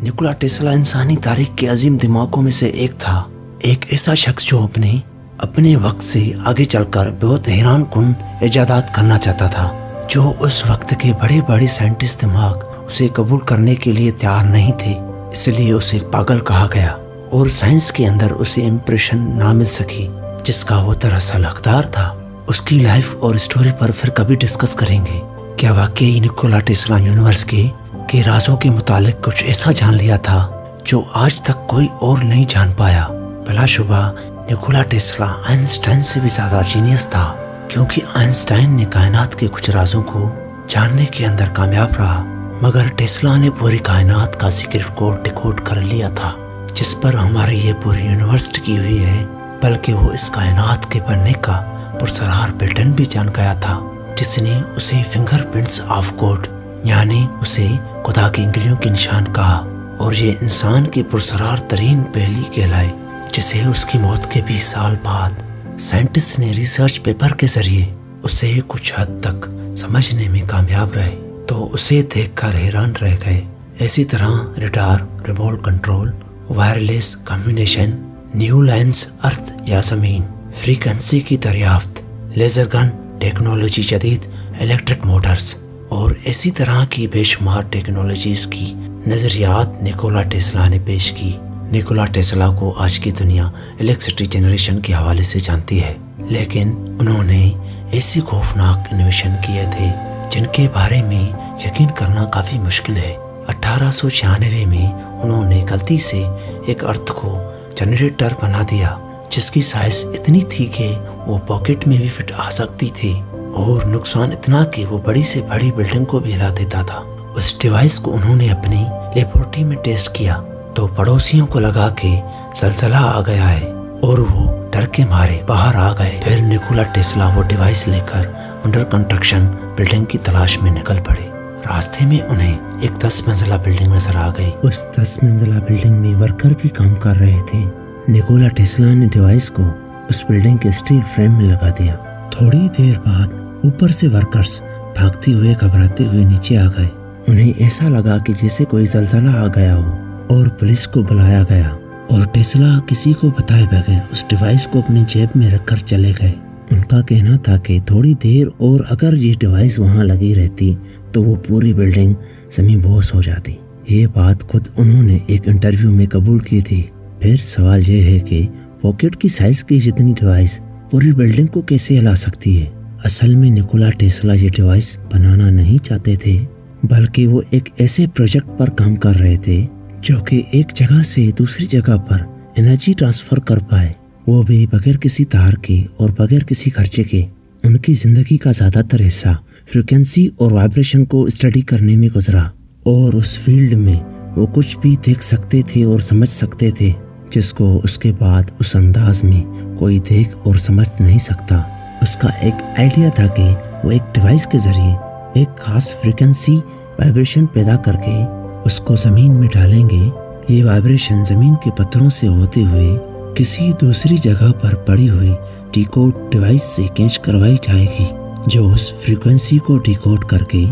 Nikola Tesla इंसानी तारीख के अजीम दिमागों में से एक था, एक ऐसा शख्स जो अपने वक्त से आगे चलकर बहुत हैरान कुन इजादात करना चाहता था, जो उस वक्त के बड़े बड़े साइंटिस्ट दिमाग उसे कबूल करने के लिए तैयार नहीं थे। इसलिए उसे पागल कहा गया और साइंस के अंदर उसे इम्प्रेशन ना मिल सकी जिसका वो दरअसल हकदार था। उसकी लाइफ और स्टोरी पर फिर कभी डिस्कस करेंगे। क्या वाकई निकोला टेस्ला यूनिवर्स के राजों के मुतालिक कुछ ऐसा जान लिया था जो आज तक कोई और नहीं जान पाया। बिलाशुबा निकोला टेस्ला आइंस्टाइन से भी ज्यादा जीनियस था, क्योंकि आइंस्टाइन ने कायनात के कुछ राजों को जानने के अंदर कामयाब रहा, मगर टेस्ला ने पूरी कायनात का सीक्रेट कोड डिकोड कर लिया था, जिस पर हमारी ये पूरी यूनिवर्स टिकी हुई है। बल्कि वो इस कायनात के बनने का पुरसरार पैटर्न भी जान गया था, जिसने उसे फिंगरप्रिंट्स ऑफ गॉड यानी उसे खुदा की इंगलियों के निशान कहा। और ये इंसान की पुरसरार तरीन पहली कहलाई, जिसे उसकी मौत के 20 साल बाद साइंटिस्ट ने रिसर्च पेपर के जरिए उसे कुछ हद तक समझने में कामयाब रहे, तो उसे देखकर हैरान रह गए। इसी तरह radar, remote control, wireless communication, new lines earth या जमीन, फ्रीक्वेंसी की दरियाफ्त, लेजर गन टेक्नोलॉजी, जदीद इलेक्ट्रिक मोटर्स और इसी तरह की बेशुमार टेक्नोलॉजीज की नजरियात निकोला टेस्ला ने पेश की। निकोला टेस्ला को आज की दुनिया इलेक्ट्रिसिटी जनरेशन के हवाले से जानती है, लेकिन उन्होंने ऐसी खौफनाक इनोवेशन किए थे जिनके बारे में यकीन करना काफ़ी मुश्किल है। 1896 में उन्होंने गलती से एक अर्थ को जनरेटर बना दिया, जिसकी साइज इतनी थी कि वो पॉकेट में भी फिट आ सकती थी, और नुकसान इतना कि वो बड़ी से बड़ी बिल्डिंग को भी हिला देता था। उस डिवाइस को उन्होंने अपनी लेबोरेटरी में टेस्ट किया तो पड़ोसियों को लगा कि ज़लज़ला आ गया है और वो डर के मारे बाहर आ गए। फिर निकोला टेस्ला वो डिवाइस लेकर अंडर कंस्ट्रक्शन बिल्डिंग की तलाश में निकल पड़े। रास्ते में उन्हें एक 10 मंजिला बिल्डिंग नजर आ गई। उस 10 मंजिला बिल्डिंग में वर्कर भी काम कर रहे थे। निकोला टेस्ला ने डिवाइस को उस बिल्डिंग के स्टील फ्रेम में लगा दिया। थोड़ी देर बाद ऊपर से वर्कर्स भागते हुए घबराते हुए नीचे आ गए। उन्हें ऐसा लगा कि जैसे कोई ज़लज़ला आ गया हो, और पुलिस को बुलाया गया और टेस्ला किसी को बताए बगैर उस डिवाइस को अपनी जेब में रखकर चले गए। उनका कहना था कि थोड़ी देर और अगर ये डिवाइस वहाँ लगी रहती तो वो पूरी बिल्डिंग ज़मीन बोस हो जाती। ये बात खुद उन्होंने एक इंटरव्यू में कबूल की थी। फिर सवाल ये है कि पॉकेट की साइज की जितनी डिवाइस पूरी बिल्डिंग को कैसे हिला सकती है। असल में निकोला टेस्ला ये डिवाइस बनाना नहीं चाहते थे, बल्कि वो एक ऐसे प्रोजेक्ट पर काम कर रहे थे जो कि एक जगह से दूसरी जगह पर एनर्जी ट्रांसफर कर पाए, वो भी बगैर किसी तार के और बगैर किसी खर्चे के। उनकी जिंदगी का ज्यादातर हिस्सा फ्रीक्वेंसी और वाइब्रेशन को स्टडी करने में गुजरा, और उस फील्ड में वो कुछ भी देख सकते थे और समझ सकते थे जिसको उसके बाद उस अंदाज में कोई देख और समझ नहीं सकता। उसका एक आइडिया था कि वो एक डिवाइस के जरिए एक खास फ्रीक्वेंसी वाइब्रेशन पैदा करके उसको जमीन में डालेंगे। ये वाइब्रेशन जमीन के पत्थरों से होते हुए किसी दूसरी जगह पर पड़ी हुई डिकोड डिवाइस से कैच करवाई जाएगी, जो उस फ्रीक्वेंसी को डिकोड करके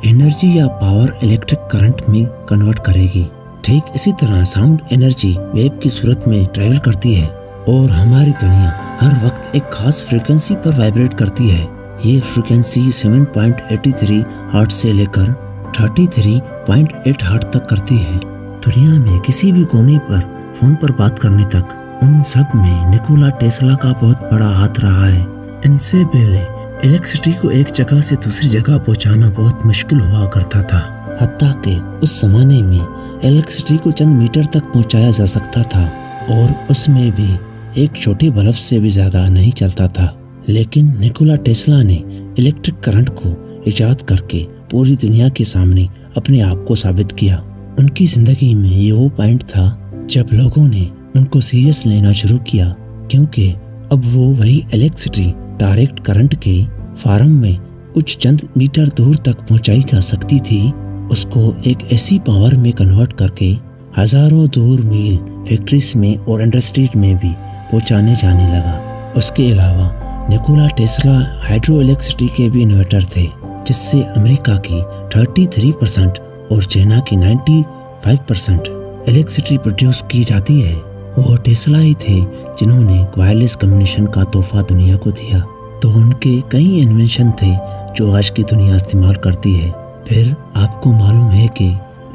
एनर्जी या पावर इलेक्ट्रिक करंट में कन्वर्ट करेगी। ठीक इसी तरह साउंड एनर्जी वेव की सूरत में ट्रेवल करती है, और हमारी दुनिया हर वक्त एक खास फ्रीक्वेंसी पर वाइब्रेट करती है। ये फ्रीक्वेंसी 7.83 हर्ट्ज से लेकर 33.8 हर्ट्ज तक करती है। दुनिया में किसी भी कोने पर फोन पर बात करने तक उन सब में निकोला टेस्ला का बहुत बड़ा हाथ रहा है। इनसे पहले इलेक्ट्रिसिटी को एक जगह से दूसरी जगह पहुंचाना बहुत मुश्किल हुआ करता था, हत्ता कि उस जमाने में इलेक्ट्रिसिटी को चंद मीटर तक पहुंचाया जा सकता था, और उसमें भी एक छोटे बल्ब से भी ज्यादा नहीं चलता था। लेकिन निकोला टेस्ला ने इलेक्ट्रिक करंट को इजाद करके पूरी दुनिया के सामने अपने आप को साबित किया। उनकी जिंदगी में ये वो पॉइंट था जब लोगों ने उनको सीरियस लेना शुरू किया, क्योंकि अब वो वही इलेक्ट्रिसिटी डायरेक्ट करंट के फॉर्म में कुछ चंद मीटर दूर तक पहुंचाई जा सकती थी, उसको एक ऐसी पावर में कन्वर्ट करके हजारों दूर मील फैक्ट्रीज में और इंडस्ट्रीज में भी पहुंचाने जाने लगा। उसके अलावा निकोला टेस्ला हाइड्रो इलेक्ट्रिसिटी के भी इन्वर्टर थे, जिससे अमेरिका की 33% और चाइना की 95% इलेक्ट्रिसिटी प्रोड्यूस की जाती है। वो टेस्ला ही थे जिन्होंने वायरलेस कम्युनिकेशन का तोहफा दुनिया को दिया। तो उनके कई इन्वेंशन थे जो आज की दुनिया इस्तेमाल करती है। फिर आपको मालूम है कि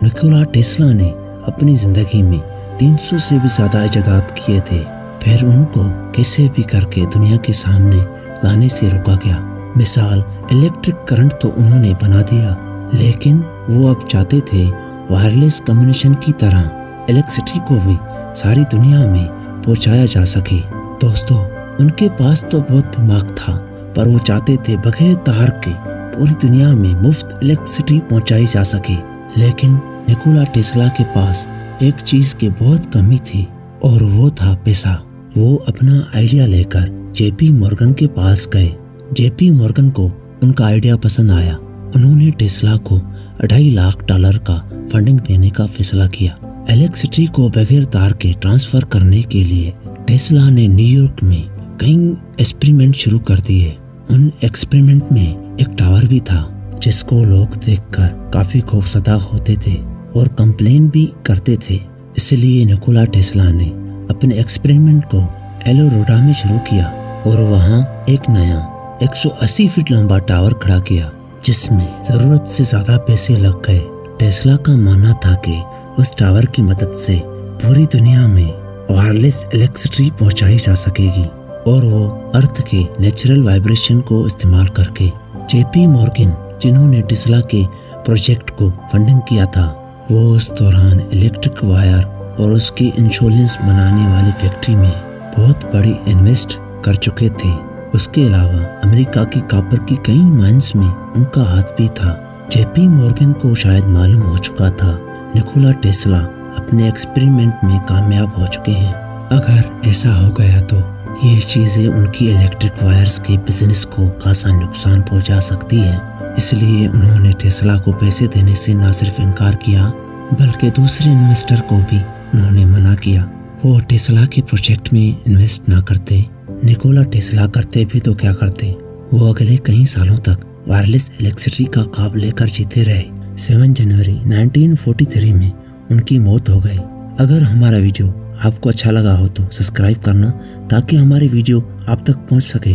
निकोला टेस्ला ने अपनी जिंदगी में 300 से भी ज्यादा इजादात किए थे। फिर उनको कैसे भी करके दुनिया के सामने लाने से रोका गया। मिसाल इलेक्ट्रिक करंट तो उन्होंने बना दिया, लेकिन वो अब चाहते थे वायरलेस कम्युनिकेशन की तरह इलेक्ट्रिसिटी को भी सारी दुनिया में पहुंचाया जा सके। दोस्तों, उनके पास तो बहुत दिमाग था, पर वो चाहते थे बगैर तार के पूरी दुनिया में मुफ्त इलेक्ट्रिसिटी पहुंचाई जा सके। लेकिन निकोला टेस्ला के पास एक चीज की बहुत कमी थी और वो था पैसा। वो अपना आइडिया लेकर जेपी मॉर्गन के पास गए। जेपी मॉर्गन को उनका आइडिया पसंद आया। उन्होंने टेस्ला को $2.5 लाख का फंडिंग देने का फैसला किया। इलेक्ट्रिसिटी को बगैर तार के ट्रांसफर करने के लिए टेस्ला ने न्यूयॉर्क में कई एक्सपेरिमेंट शुरू कर दिए। उन एक्सपेरिमेंट में एक टावर भी था जिसको लोग देखकर काफी खौफजदा होते थे और कंप्लेन भी करते थे। इसलिए निकोला टेस्ला ने अपने एक्सपेरिमेंट को एलोरोडा में शुरू किया और वहाँ एक नया 180 फीट लंबा टावर खड़ा किया, जिसमें जरूरत से ज्यादा पैसे लग गए। टेस्ला का मानना था कि उस टावर की मदद से पूरी दुनिया में वायरलेस इलेक्ट्रिसिटी पहुंचाई जा सकेगी और वो अर्थ के नेचुरल वाइब्रेशन को इस्तेमाल करके। जेपी मॉर्गन, जिन्होंने टेस्ला के प्रोजेक्ट को फंडिंग किया था, वो उस दौरान इलेक्ट्रिक वायर और उसकी इंश्योरेंस बनाने वाली फैक्ट्री में बहुत बड़ी इन्वेस्ट कर चुके थे। उसके अलावा अमेरिका की कॉपर की कई माइंस में उनका हाथ भी था। जेपी मॉर्गन को शायद मालूम हो चुका था निकोला टेस्ला अपने एक्सपेरिमेंट में कामयाब हो चुके हैं। अगर ऐसा हो गया तो ये चीजें उनकी इलेक्ट्रिक वायर्स के बिजनेस को खासा नुकसान पहुंचा सकती है। इसलिए उन्होंने टेस्ला को पैसे देने से न सिर्फ इनकार किया, बल्कि दूसरे इन्वेस्टर को भी उन्होंने मना किया। वो टेस्ला के प्रोजेक्ट में इन्वेस्ट ना करते। निकोला टेस्ला करते भी तो क्या करते, वो अगले कई सालों तक वायरलेस इलेक्ट्रिसिटी का ख्वाब लेकर जीते रहे। 7 जनवरी 1943 में उनकी मौत हो गई। अगर हमारा वीडियो आपको अच्छा लगा हो तो सब्सक्राइब करना ताकि हमारी वीडियो आप तक पहुंच सके।